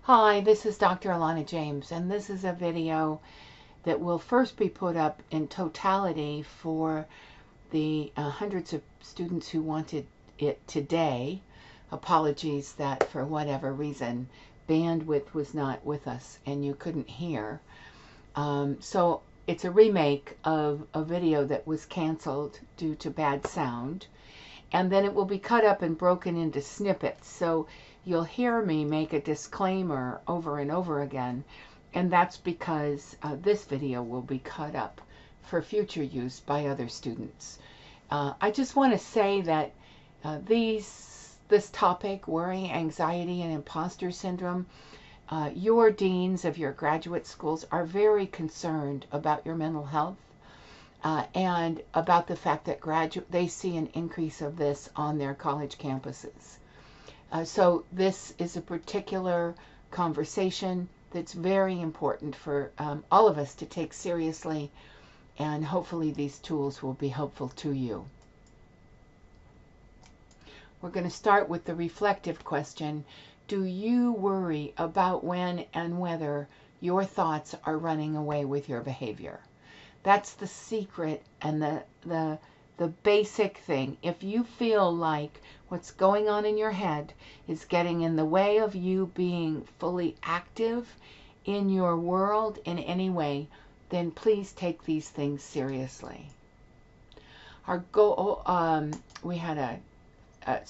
Hi, this is Dr. Alana James, and this is a video that will first be put up in totality for the hundreds of students who wanted it today. Apologies that for whatever reason bandwidth was not with us and you couldn't hear. So it's a remake of a video that was canceled due to bad sound, and then it will be cut up and broken into snippets. So you'll hear me make a disclaimer over and over again, and that's because this video will be cut up for future use by other students. I just want to say that this topic, worry, anxiety, and imposter syndrome, your deans of your graduate schools are very concerned about your mental health and about the fact that they see an increase of this on their college campuses. So this is a particular conversation that's very important for all of us to take seriously, and hopefully these tools will be helpful to you. We're going to start with the reflective question. Do you worry about when and whether your thoughts are running away with your behavior? That's the secret and the basic thing. If you feel like what's going on in your head is getting in the way of you being fully active in your world in any way, then please take these things seriously. Our goal, we had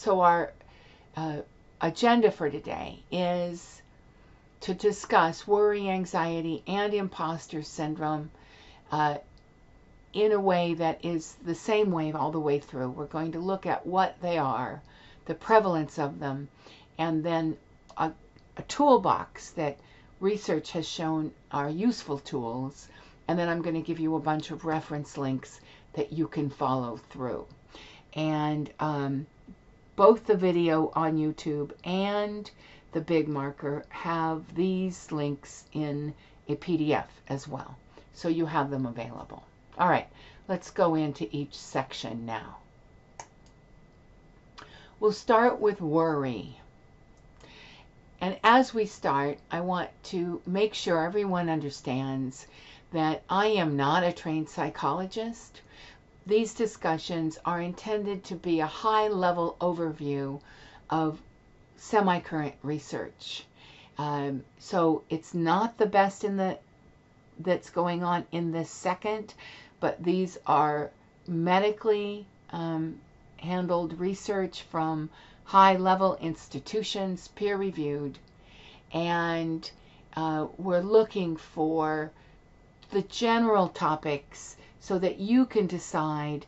our agenda for today is to discuss worry, anxiety, and imposter syndrome in a way that is the same way all the way through. We're going to look at what they are, the prevalence of them, and then a toolbox that research has shown are useful tools, and then I'm going to give you a bunch of reference links that you can follow through. And both the video on YouTube and the big marker have these links in a PDF as well, so you have them available. All right, let's go into each section now. We'll start with worry. And as we start, I want to make sure everyone understands that I am not a trained psychologist. These discussions are intended to be a high-level overview of semi-current research. So it's not the best that's going on in this second, but these are medically handled research from high-level institutions, peer-reviewed, and we're looking for the general topics so that you can decide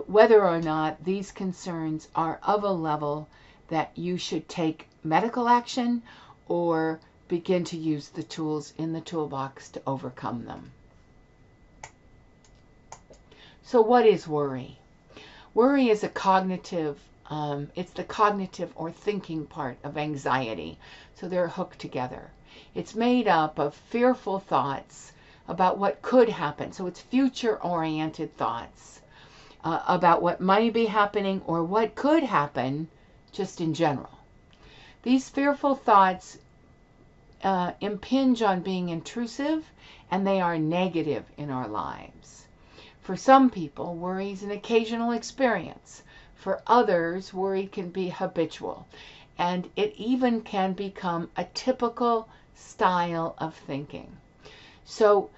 whether or not these concerns are of a level that you should take medical action or begin to use the tools in the toolbox to overcome them. So what is worry? Worry is a cognitive, it's the cognitive or thinking part of anxiety. So they're hooked together. It's made up of fearful thoughts about what could happen. So it's future-oriented thoughts about what might be happening or what could happen just in general. These fearful thoughts impinge on being intrusive, and they are negative in our lives. For some people, worry is an occasional experience. For others, worry can be habitual, and it even can become a typical style of thinking. So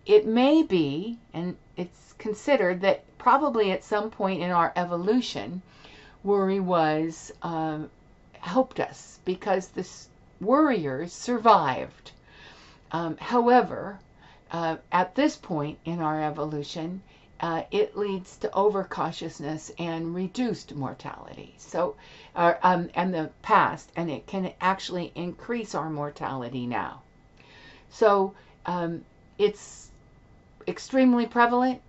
it may be, and it's considered that probably at some point in our evolution, worry was helped us because the worriers survived. However, at this point in our evolution, it leads to overcautiousness and reduced mortality. So, and the past, and it can actually increase our mortality now. So, it's extremely prevalent.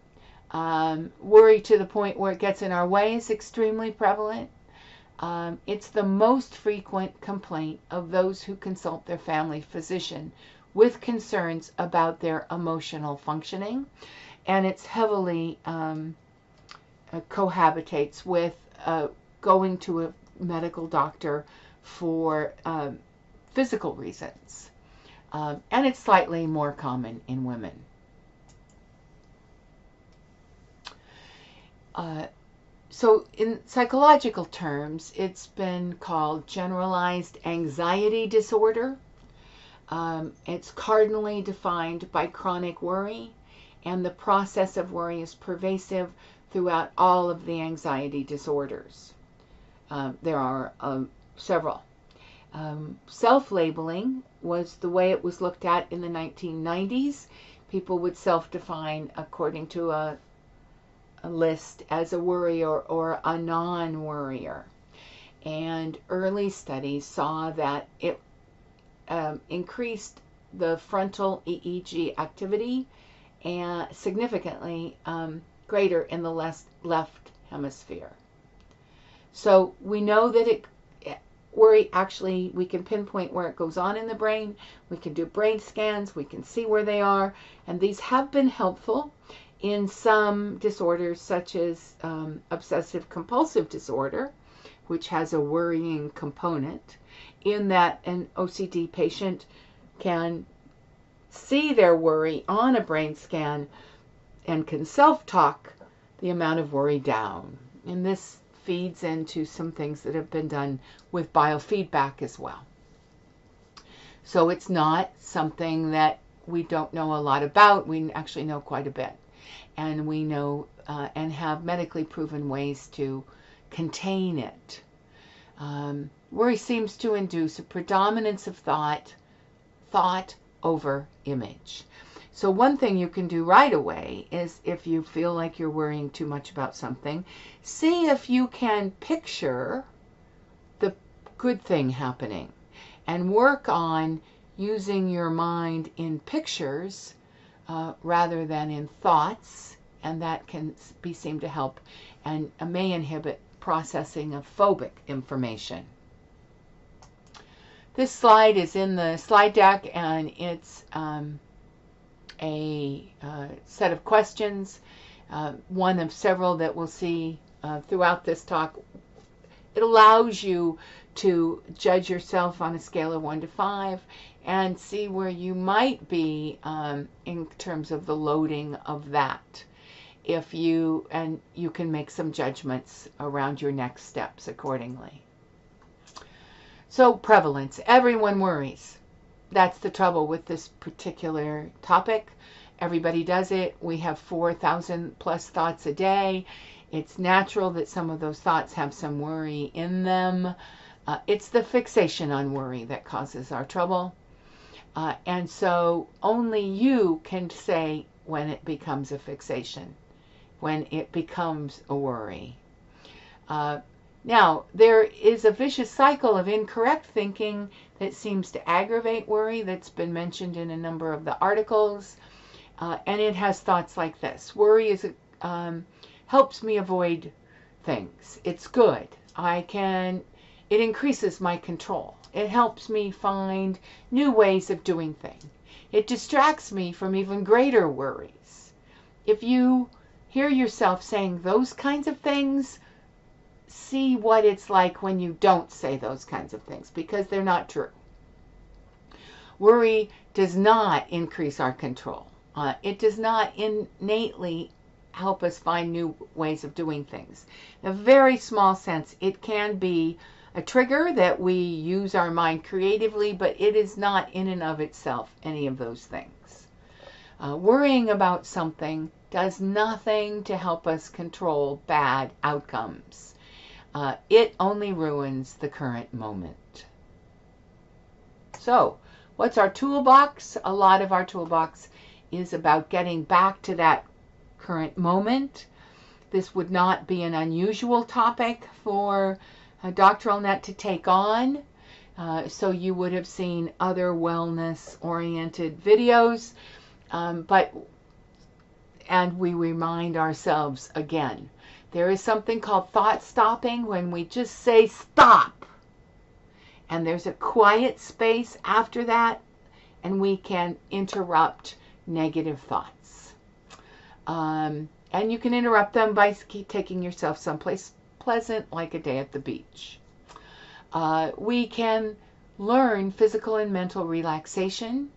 Worry to the point where it gets in our way is extremely prevalent. It's the most frequent complaint of those who consult their family physician with concerns about their emotional functioning, and it's heavily cohabitates with going to a medical doctor for physical reasons. And it's slightly more common in women. So in psychological terms, it's been called generalized anxiety disorder. It's cardinally defined by chronic worry, and the process of worry is pervasive throughout all of the anxiety disorders. There are several. Self-labeling was the way it was looked at in the 1990s. People would self-define according to a list as a worrier or a non-worrier. And early studies saw that it increased the frontal EEG activity and significantly greater in the left hemisphere. So we know that worry, actually, we can pinpoint where it goes on in the brain. We can do brain scans. We can see where they are. And these have been helpful in some disorders such as obsessive compulsive disorder, which has a worrying component, in that an OCD patient can see their worry on a brain scan and can self-talk the amount of worry down. And this feeds into some things that have been done with biofeedback as well. So it's not something that we don't know a lot about. We actually know quite a bit. And we know and have medically proven ways to contain it. Worry seems to induce a predominance of thought over image. So one thing you can do right away is, if you feel like you're worrying too much about something, see if you can picture the good thing happening and work on using your mind in pictures rather than in thoughts, and that can be seen to help and may inhibit processing of phobic information. This slide is in the slide deck, and it's a set of questions, one of several that we'll see throughout this talk. It allows you to judge yourself on a scale of 1 to 5 and see where you might be in terms of the loading of that. You can make some judgments around your next steps accordingly. So prevalence, everyone worries. That's the trouble with this particular topic. Everybody does it. We have 4,000 plus thoughts a day. It's natural that some of those thoughts have some worry in them. It's the fixation on worry that causes our trouble. And so only you can say when it becomes a fixation, when it becomes a worry. Now, there is a vicious cycle of incorrect thinking that seems to aggravate worry that's been mentioned in a number of the articles. And it has thoughts like this. Worry helps me avoid things. It's good. It increases my control. It helps me find new ways of doing things. It distracts me from even greater worries. If you hear yourself saying those kinds of things, see what it's like when you don't say those kinds of things, because they're not true. Worry does not increase our control. It does not innately help us find new ways of doing things. In a very small sense, it can be a trigger that we use our mind creatively, but it is not in and of itself any of those things. Worrying about something does nothing to help us control bad outcomes. It only ruins the current moment. So, what's our toolbox? A lot of our toolbox is about getting back to that current moment. This would not be an unusual topic for Doctoral Net to take on. So you would have seen other wellness-oriented videos. And we remind ourselves again, there is something called thought stopping, when we just say stop. And there's a quiet space after that, and we can interrupt negative thoughts. And you can interrupt them by taking yourself someplace pleasant, like a day at the beach. We can learn physical and mental relaxation,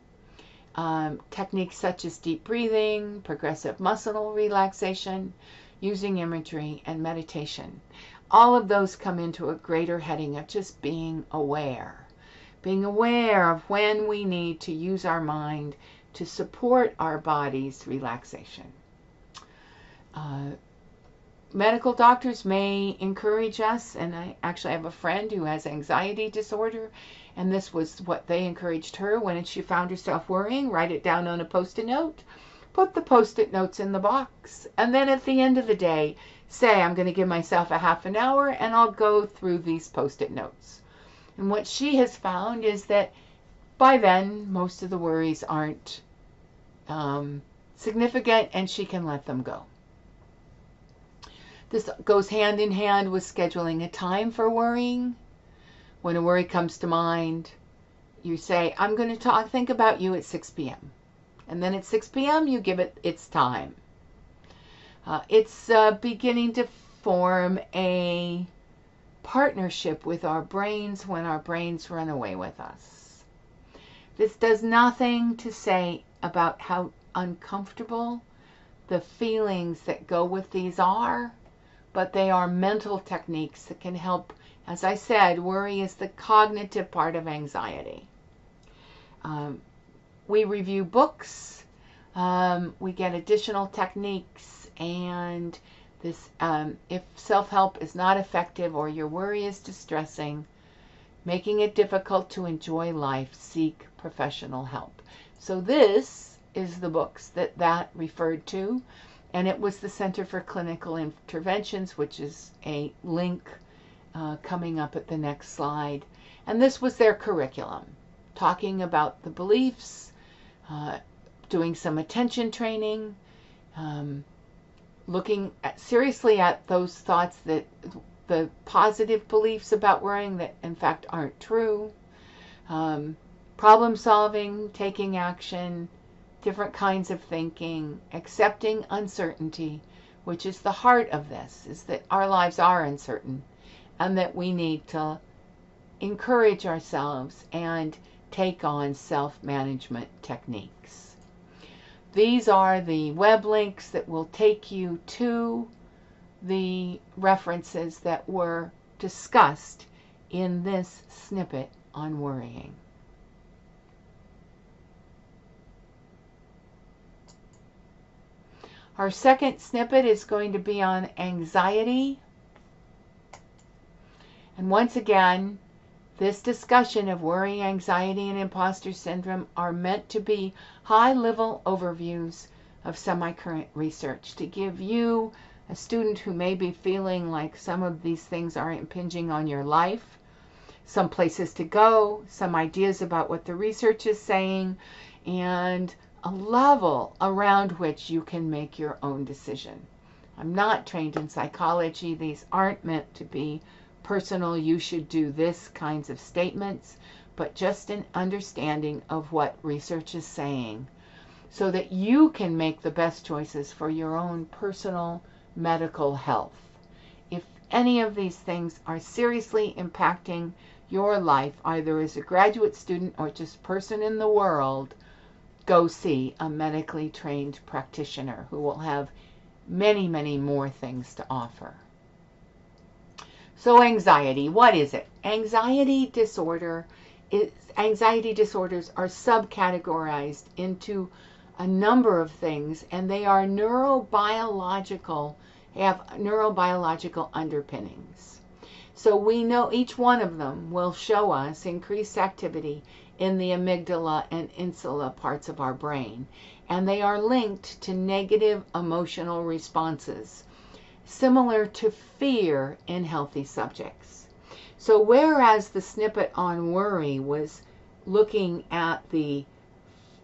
techniques such as deep breathing, progressive muscle relaxation, using imagery, and meditation. All of those come into a greater heading of just being aware of when we need to use our mind to support our body's relaxation. Medical doctors may encourage us, and I actually have a friend who has anxiety disorder, and this was what they encouraged her when she found herself worrying. Write it down on a Post-it note, put the Post-it notes in the box, and then at the end of the day, say, I'm going to give myself a half an hour and I'll go through these Post-it notes. And what she has found is that by then, most of the worries aren't significant and she can let them go. This goes hand in hand with scheduling a time for worrying. When a worry comes to mind, you say, I'm going to think about you at 6 p.m. And then at 6 p.m. you give it its time. It's beginning to form a partnership with our brains when our brains run away with us. This does nothing to say about how uncomfortable the feelings that go with these are, but they are mental techniques that can help. As I said, worry is the cognitive part of anxiety. We review books, we get additional techniques, and this, if self-help is not effective or your worry is distressing, making it difficult to enjoy life, seek professional help. So this is the books that referred to, and it was the Center for Clinical Interventions, which is a link coming up at the next slide. And this was their curriculum, talking about the beliefs, doing some attention training, looking seriously at those thoughts, that the positive beliefs about worrying that in fact aren't true, problem solving, taking action, different kinds of thinking, accepting uncertainty, which is the heart of this, is that our lives are uncertain and that we need to encourage ourselves and take on self-management techniques. These are the web links that will take you to the references that were discussed in this snippet on worrying. Our second snippet is going to be on anxiety. And once again, this discussion of worry, anxiety, and imposter syndrome are meant to be high-level overviews of semi-current research to give you, a student who may be feeling like some of these things are impinging on your life, some places to go, some ideas about what the research is saying, and a level around which you can make your own decision. I'm not trained in psychology. These aren't meant to be personal, you should do this kinds of statements, but just an understanding of what research is saying so that you can make the best choices for your own personal medical health. If any of these things are seriously impacting your life, either as a graduate student or just person in the world, go see a medically trained practitioner who will have many, many more things to offer. So anxiety, what is it? Anxiety disorders are subcategorized into a number of things, and they are neurobiological, have neurobiological underpinnings. So we know each one of them will show us increased activity in the amygdala and insula parts of our brain, and they are linked to negative emotional responses, similar to fear in healthy subjects. So whereas the snippet on worry was looking at the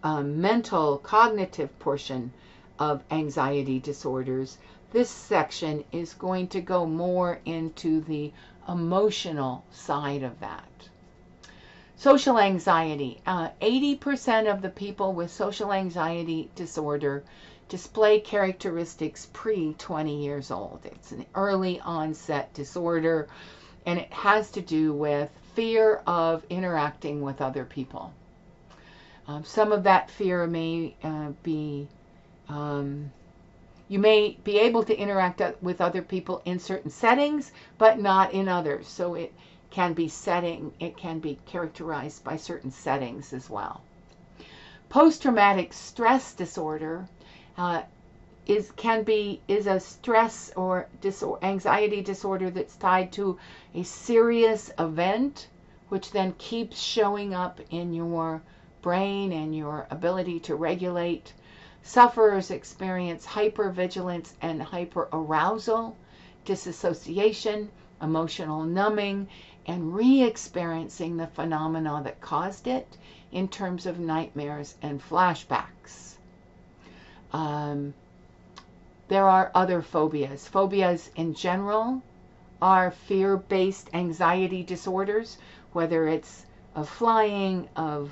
mental cognitive portion of anxiety disorders, this section is going to go more into the emotional side of that. Social anxiety. 80% of the people with social anxiety disorder display characteristics pre-20 years old. It's an early onset disorder, and it has to do with fear of interacting with other people. Some of that fear may be, you may be able to interact with other people in certain settings, but not in others. So it can be characterized by certain settings as well. Post-traumatic stress disorder is a stress or anxiety disorder that's tied to a serious event, which then keeps showing up in your brain and your ability to regulate. Sufferers experience hypervigilance and hyperarousal, disassociation, emotional numbing, and re-experiencing the phenomena that caused it in terms of nightmares and flashbacks. There are other phobias. Phobias in general are fear-based anxiety disorders, whether it's of flying, of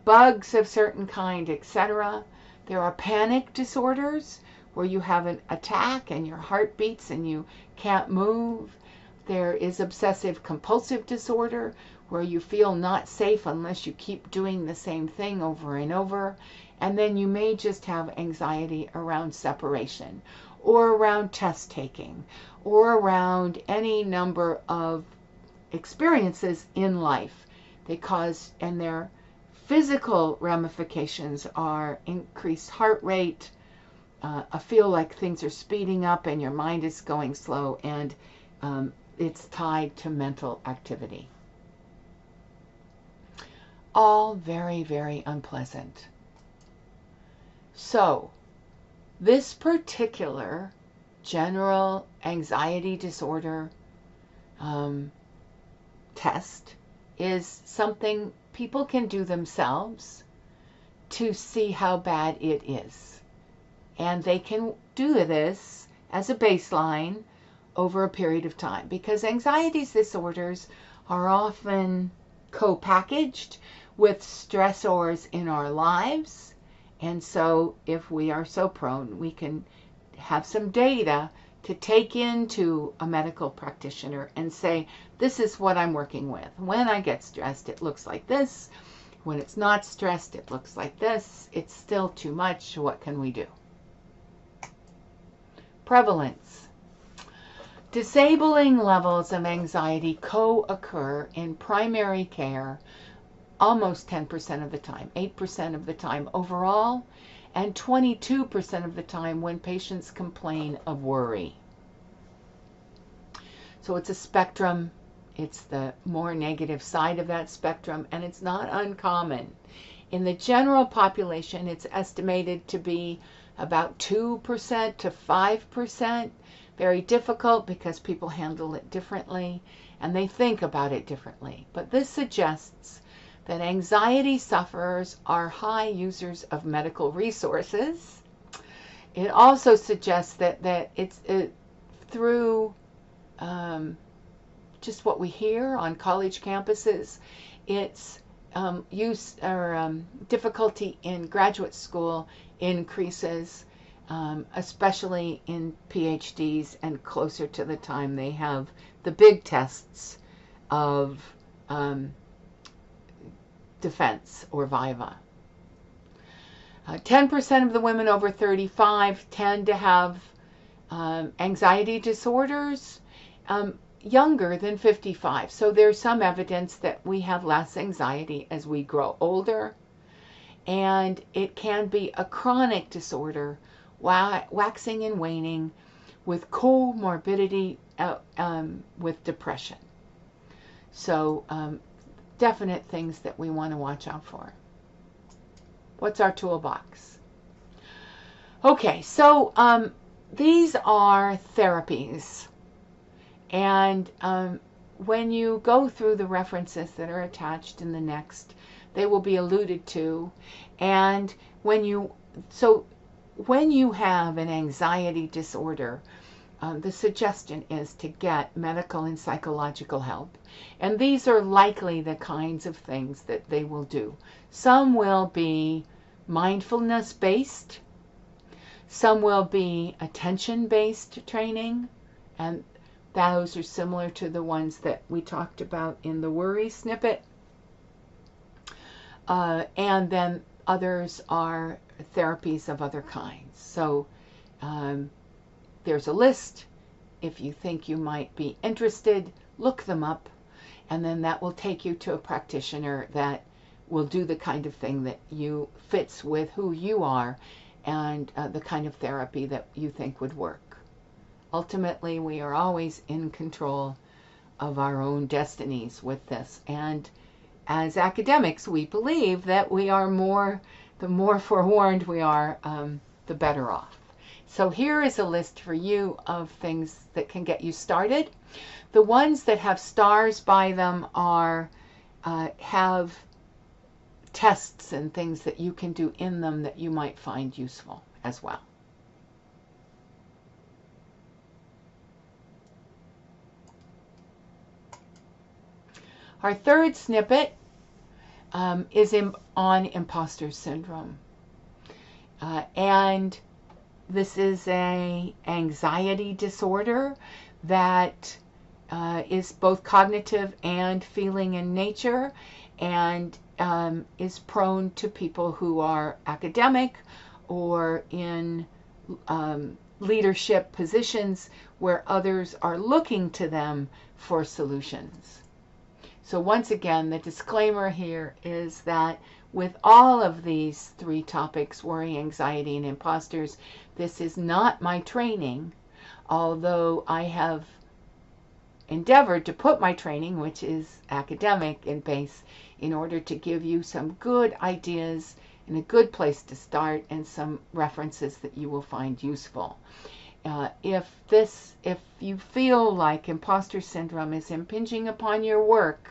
bugs of certain kind, etc. There are panic disorders where you have an attack and your heart beats and you can't move. There is obsessive compulsive disorder where you feel not safe unless you keep doing the same thing over and over. And then you may just have anxiety around separation or around test taking or around any number of experiences in life. And their physical ramifications are increased heart rate, a feel like things are speeding up and your mind is going slow, and it's tied to mental activity. All very, very unpleasant. So, this particular general anxiety disorder test is something people can do themselves to see how bad it is. And they can do this as a baseline over a period of time, because anxiety disorders are often co-packaged with stressors in our lives. And so if we are so prone, we can have some data to take into a medical practitioner and say, this is what I'm working with. When I get stressed, it looks like this. When it's not stressed, it looks like this. It's still too much. What can we do? Prevalence. Disabling levels of anxiety co-occur in primary care almost 10% of the time, 8% of the time overall, and 22% of the time when patients complain of worry. So it's a spectrum. It's the more negative side of that spectrum, and it's not uncommon. In the general population, it's estimated to be about 2% to 5%. Very difficult because people handle it differently and they think about it differently. But this suggests that anxiety sufferers are high users of medical resources. It also suggests that it's through just what we hear on college campuses, it's difficulty in graduate school increases, especially in PhDs and closer to the time they have the big tests of defense or viva. 10% of the women over 35 tend to have anxiety disorders younger than 55. So there's some evidence that we have less anxiety as we grow older. And it can be a chronic disorder, waxing and waning, with comorbidity with depression. So definite things that we want to watch out for. What's our toolbox? Okay, so these are therapies. And when you go through the references that are attached in the next, they will be alluded to. And when you have an anxiety disorder, the suggestion is to get medical and psychological help. And these are likely the kinds of things that they will do. Some will be mindfulness-based. Some will be attention-based training. And Those are similar to the ones that we talked about in the worry snippet. And then others are therapies of other kinds. So there's a list. If you think you might be interested, look them up, and then that will take you to a practitioner that will do the kind of thing that you fits with who you are and the kind of therapy that you think would work. Ultimately, we are always in control of our own destinies with this, and as academics, we believe that we are the more forewarned we are, the better off. So here is a list for you of things that can get you started. The ones that have stars by them are have tests and things that you can do in them that you might find useful as well. Our third snippet is on Imposters Syndrome. And this is an anxiety disorder that is both cognitive and feeling in nature, and is prone to people who are academic or in leadership positions where others are looking to them for solutions. So once again, the disclaimer here is that with all of these three topics, worry, anxiety, and imposters, this is not my training, although I have endeavored to put my training, which is academic in base, in order to give you some good ideas and a good place to start and some references that you will find useful. If you feel like imposter syndrome is impinging upon your work,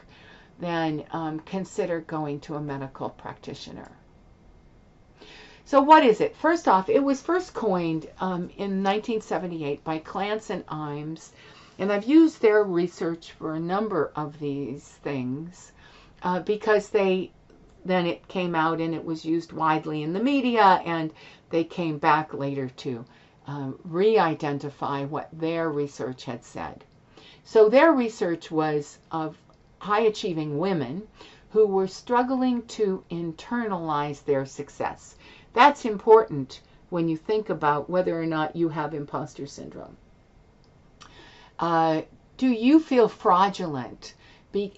then consider going to a medical practitioner. So what is it? First off, it was first coined in 1978 by Clance and Imes, and I've used their research for a number of these things because then it came out and it was used widely in the media, and they came back later to re-identify what their research had said. So their research was of high-achieving women who were struggling to internalize their success. That's important when you think about whether or not you have imposter syndrome. Do you feel fraudulent?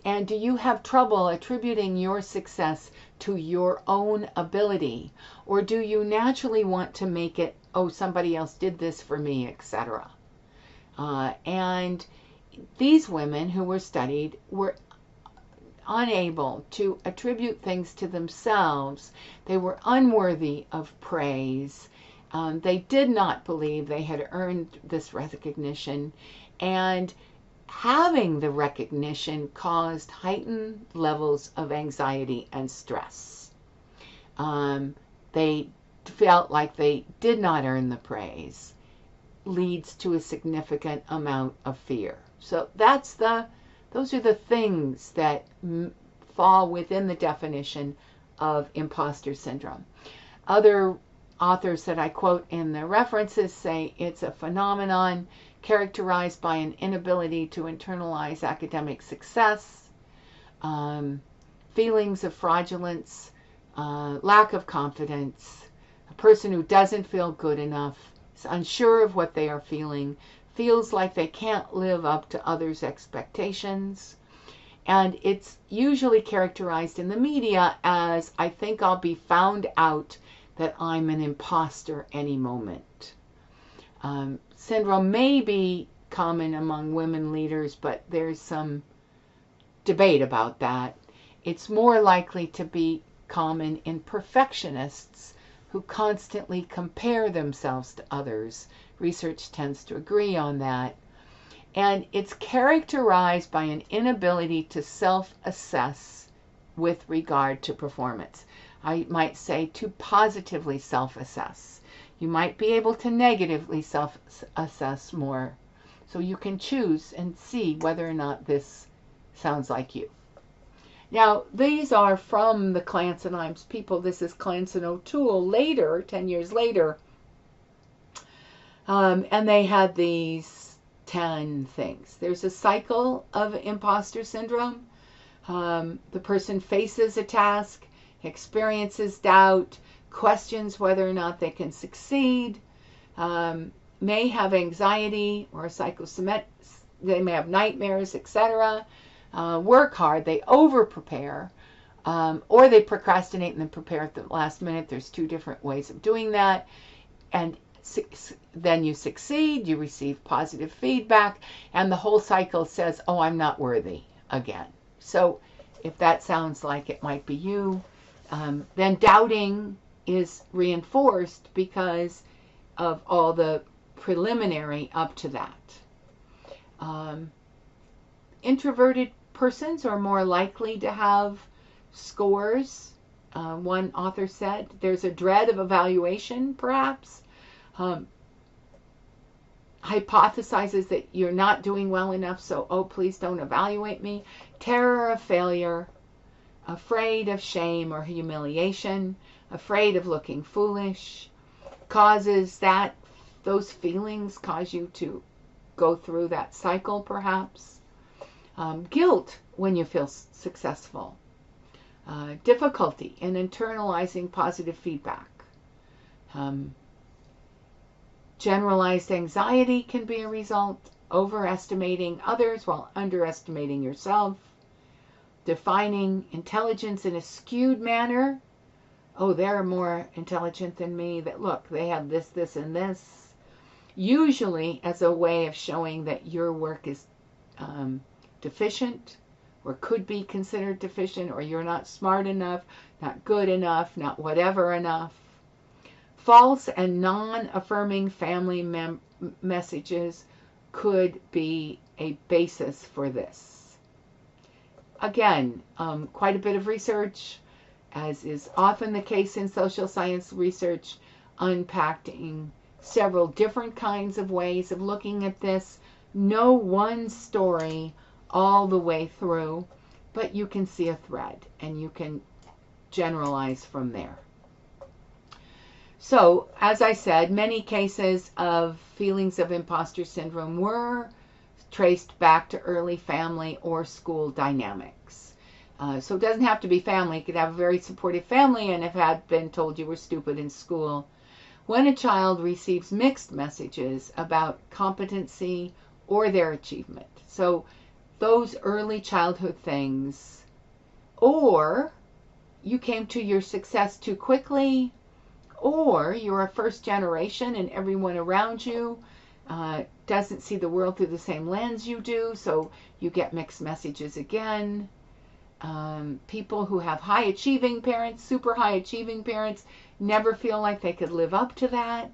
And do you have trouble attributing your success to your own ability? Or do you naturally want to make it, oh, somebody else did this for me, etc.? And these women who were studied were unable to attribute things to themselves. They were unworthy of praise. They did not believe they had earned this recognition, and having the recognition caused heightened levels of anxiety and stress. They felt like they did not earn the praise, leads to a significant amount of fear. So those are the things that fall within the definition of imposter syndrome. Other authors that I quote in the references say it's a phenomenon characterized by an inability to internalize academic success, feelings of fraudulence, lack of confidence, a person who doesn't feel good enough, is unsure of what they are feeling, feels like they can't live up to others' expectations. And it's usually characterized in the media as, I think I'll be found out that I'm an imposter any moment. Syndrome may be common among women leaders, but there's some debate about that. It's more likely to be common in perfectionists who constantly compare themselves to others. Research tends to agree on that. And it's characterized by an inability to self-assess with regard to performance. I might say to positively self-assess. You might be able to negatively self-assess more. So you can choose and see whether or not this sounds like you. Now, these are from the Clance and Imes people. This is Clance and O'Toole later, 10 years later. And they had these 10 things. There's a cycle of imposter syndrome. The person faces a task, experiences doubt, questions whether or not they can succeed, may have anxiety or psychosomatic, they may have nightmares, etc. Work hard, they over-prepare, or they procrastinate and then prepare at the last minute. There's 2 different ways of doing that. And then you succeed, you receive positive feedback, and the whole cycle says, oh, I'm not worthy again. So if that sounds like it might be you, then doubting is reinforced because of all the preliminary up to that. Introverted persons are more likely to have scores. One author said there's a dread of evaluation, perhaps. Hypothesizes that you're not doing well enough, so, oh, please don't evaluate me. Terror of failure, afraid of shame or humiliation, afraid of looking foolish, causes that, those feelings cause you to go through that cycle, perhaps. Guilt when you feel successful. Difficulty in internalizing positive feedback. Generalized anxiety can be a result, overestimating others while underestimating yourself, defining intelligence in a skewed manner. Oh, they're more intelligent than me, that look, they have this, this, and this. Usually as a way of showing that your work is deficient, or could be considered deficient, or you're not smart enough, not good enough, not whatever enough. False and non-affirming family messages could be a basis for this. Again, quite a bit of research, as is often the case in social science research, unpacking several different kinds of ways of looking at this. No one story all the way through, but you can see a thread and you can generalize from there. So, as I said, many cases of feelings of imposter syndrome were traced back to early family or school dynamics. So it doesn't have to be family. You could have a very supportive family and have had been told you were stupid in school. When a child receives mixed messages about competency or their achievement, so those early childhood things, or you came to your success too quickly, or you're a first generation and everyone around you doesn't see the world through the same lens you do, so you get mixed messages again. People who have high achieving parents, super high achieving parents, never feel like they could live up to that.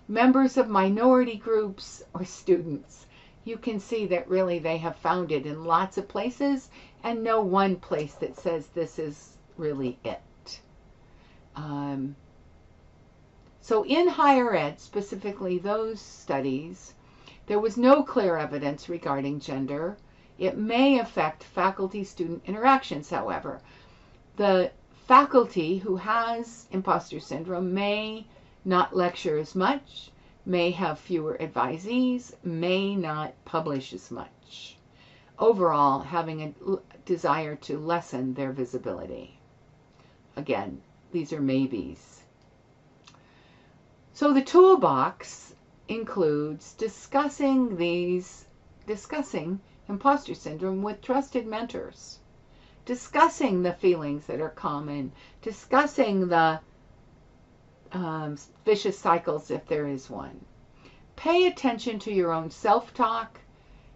Members of minority groups or students, you can see that really they have found it in lots of places and no one place that says this is really it. So in higher ed, specifically those studies, there was no clear evidence regarding gender. It may affect faculty-student interactions, however. The faculty who has imposter syndrome may not lecture as much, may have fewer advisees, may not publish as much. Overall, having a desire to lessen their visibility. Again, these are maybes. So the toolbox includes discussing imposter syndrome with trusted mentors, discussing the feelings that are common, discussing the vicious cycles if there is one. Pay attention to your own self-talk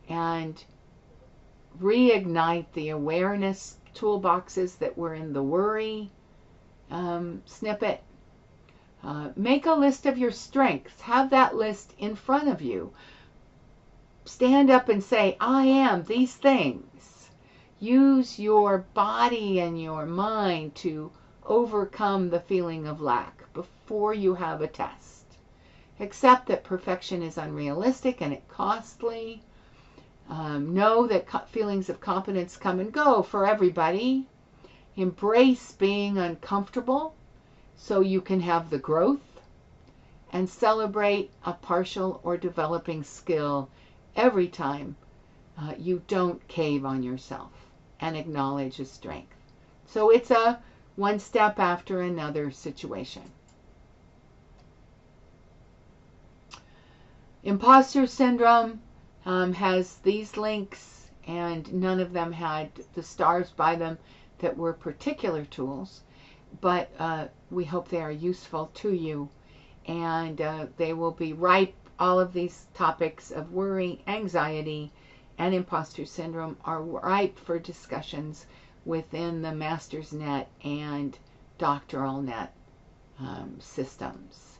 and reignite the awareness toolboxes that were in the worry snippet. Make a list of your strengths. Have that list in front of you. Stand up and say, I am these things. Use your body and your mind to overcome the feeling of lack before you have a test. Accept that perfection is unrealistic and it's costly. Know that feelings of competence come and go for everybody. Embrace being uncomfortable so you can have the growth, and celebrate a partial or developing skill every time you don't cave on yourself and acknowledge a strength. So it's a one step after another situation. Imposter Syndrome has these links, and none of them had the stars by them that were particular tools, but we hope they are useful to you, and they will be ripe. All of these topics of worry, anxiety, and imposter syndrome are ripe for discussions within the Master's Net and Doctoral Net systems.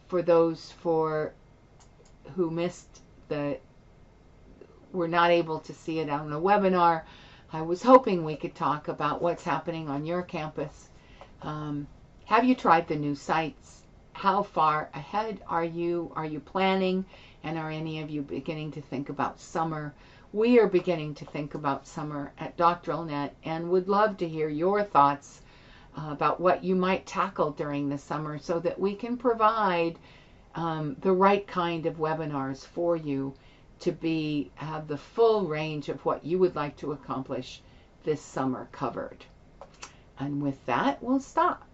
For those who missed were not able to see it on the webinar, I was hoping we could talk about what's happening on your campus. Have you tried the new sites? How far ahead are you? Are you planning? And are any of you beginning to think about summer? We are beginning to think about summer at Doctoral Net and would love to hear your thoughts about what you might tackle during the summer so that we can provide the right kind of webinars for you to have the full range of what you would like to accomplish this summer covered. And with that, we'll stop.